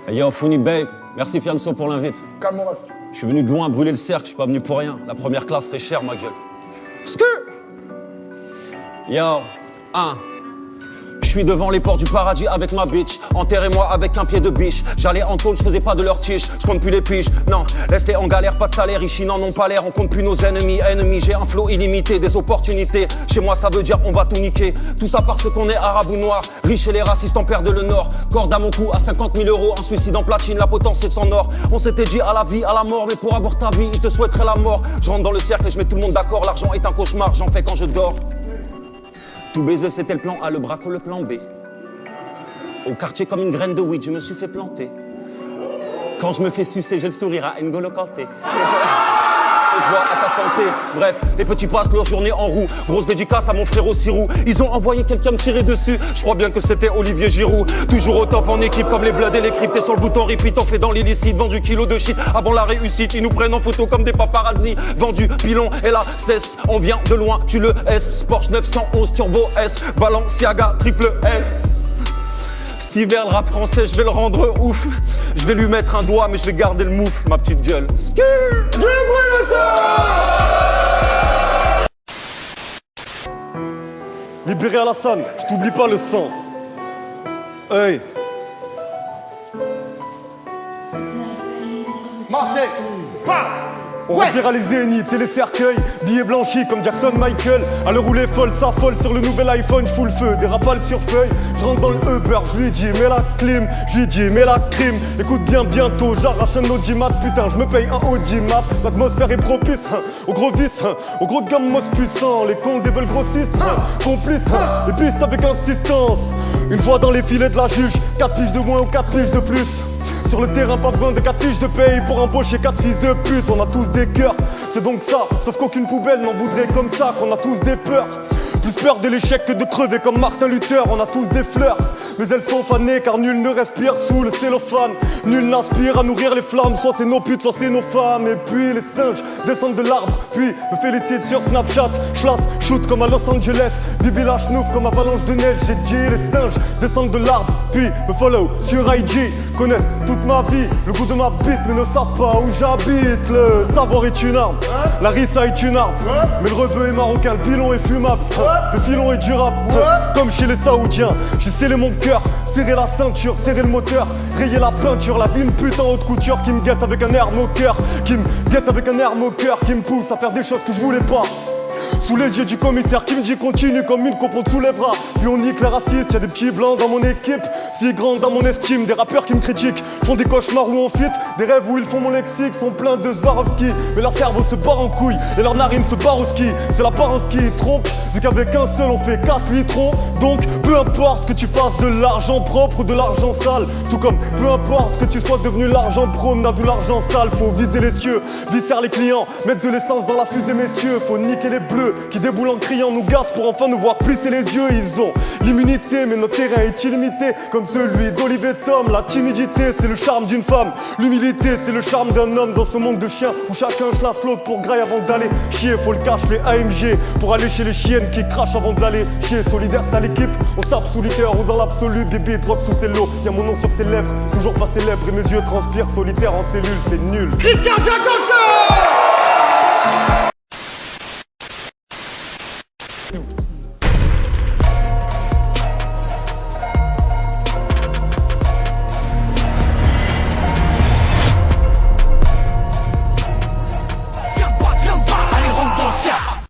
Hey yo, Funny Babe, merci Fianso pour l'invite. Calme mon ref. Je suis venu de loin brûler le cercle, je suis pas venu pour rien. La première classe, c'est cher, ma gueule. Skrr. Yo, je suis devant les portes du paradis avec ma bitch. Enterrez-moi avec un pied de biche. J'allais en tôle, je faisais pas de leur tige. Je compte plus les piges, non, laisse-les en galère, pas de salaire. Ici n'en ont pas l'air, on compte plus nos ennemis. J'ai un flow illimité, des opportunités. Chez moi ça veut dire on va tout niquer. Tout ça parce qu'on est arabe ou noir. Riches et les racistes en perdent le nord. Corde à mon cou à 50 000 euros. Un suicide en platine, la potence c'est sans or. On s'était dit à la vie, à la mort. Mais pour avoir ta vie, ils te souhaiteraient la mort. Je rentre dans le cercle et je mets tout le monde d'accord. L'argent est un cauchemar, j'en fais quand je dors. Tout baiser c'était le plan A, le braco le plan B. Au quartier comme une graine de weed, je me suis fait planter. Quand je me fais sucer, j'ai le sourire à N'Golo Kanté. Je vois à ta santé. Bref, les petits passent leur journée en roue. Grosse dédicace à mon frère au Sirou. Ils ont envoyé quelqu'un me tirer dessus. Je crois bien que c'était Olivier Giroud. Toujours au top en équipe comme les Bloods et les Crips. T'es sur le bouton repeat, on fait dans l'illicite. Vendu kilo de shit avant la réussite. Ils nous prennent en photo comme des paparazzi. Vendu pilon et la cesse. On vient de loin, tu le S. Porsche 911 Turbo S. Balenciaga triple S. Cet hiver, le rap français, je vais le rendre ouf. Je vais lui mettre un doigt, mais je vais garder le mouf, ma petite gueule. Libéré Alassane, je t'oublie pas le sang. Hey. Marseille. Pas. On remplira les zéniths et les cercueils, billets blanchis comme Jackson Michael. À l'heure où les folles s'affolent sur le nouvel iPhone, je fous le feu, des rafales sur feuille. Je rentre dans le Uber, je lui dis mets la clim, je lui dis mets la crime. Écoute bien bientôt, j'arrache un audimat, putain je me paye un audimat. L'atmosphère est propice, au gros vice, au gros de gamme mos puissant. Les cons des vols grossistes, complices, les pistes avec insistance. Une fois dans les filets de la juge, 4 fiches de moins ou 4 fiches de plus. Sur le terrain, pas besoin de 4 fiches de paye pour embaucher 4 fils de pute. On a tous des cœurs, c'est donc ça. Sauf qu'aucune poubelle n'en voudrait comme ça, qu'on a tous des peurs. Plus peur de l'échec que de crever comme Martin Luther. On a tous des fleurs, mais elles sont fanées car nul ne respire sous le cellophane. Nul n'aspire à nourrir les flammes, soit c'est nos putes, soit c'est nos femmes. Et puis les singes descendent de l'arbre, puis me félicitent sur Snapchat. J'lasse, shoot comme à Los Angeles, Bibi la schnouf comme avalanche de neige. J'ai dit les singes descendent de l'arbre, puis me follow sur IG. Connaissent toute ma vie, le goût de ma bite, mais ne savent pas où j'habite. Le savoir est une arme, la rissa est une arme, mais le rebeu est marocain, le pilon est fumable. Le filon est durable, comme chez les Saoudiens. J'ai scellé mon cœur, serré la ceinture, serré le moteur, rayé la peinture. La vie une pute en haute couture qui me guette avec un air moqueur, qui me guette avec un air moqueur, qui me pousse à faire des choses que je voulais pas. Sous les yeux du commissaire qui me dit continue comme une coupe, on te soulèvera. Puis on nique les racistes, y'a des petits blancs dans mon équipe, si grands dans mon estime. Des rappeurs qui me critiquent, font des cauchemars où on fit. Des rêves où ils font mon lexique, sont pleins de Swarovski. Mais leur cerveau se barre en couille, et leur narine se barre au ski. C'est l'apparence qui trompe, vu qu'avec un seul on fait 4 litrons. Donc peu importe que tu fasses de l'argent propre ou de l'argent sale. Tout comme peu importe que tu sois devenu l'argent promenade ou l'argent sale. Faut viser les cieux, visser les clients, mettre de l'essence dans la fusée messieurs. Faut niquer les bleus qui déboulent en criant, nous gazent pour enfin nous voir plisser les yeux. Ils ont l'immunité, mais notre terrain est illimité, comme celui d'Olivier Tom. La timidité, c'est le charme d'une femme. L'humilité, c'est le charme d'un homme dans ce monde de chiens où chacun classe l'autre pour graille avant d'aller chier. Faut le cache les AMG pour aller chez les chiennes qui crachent avant d'aller chier. Solidaire, c'est à l'équipe, on tape sous liqueur ou dans l'absolu. Bébé drogue sous ses lots, y'a mon nom sur ses lèvres, toujours pas célèbre et mes yeux transpirent. Solitaire en cellule, c'est nul. Crise cardiaque dans le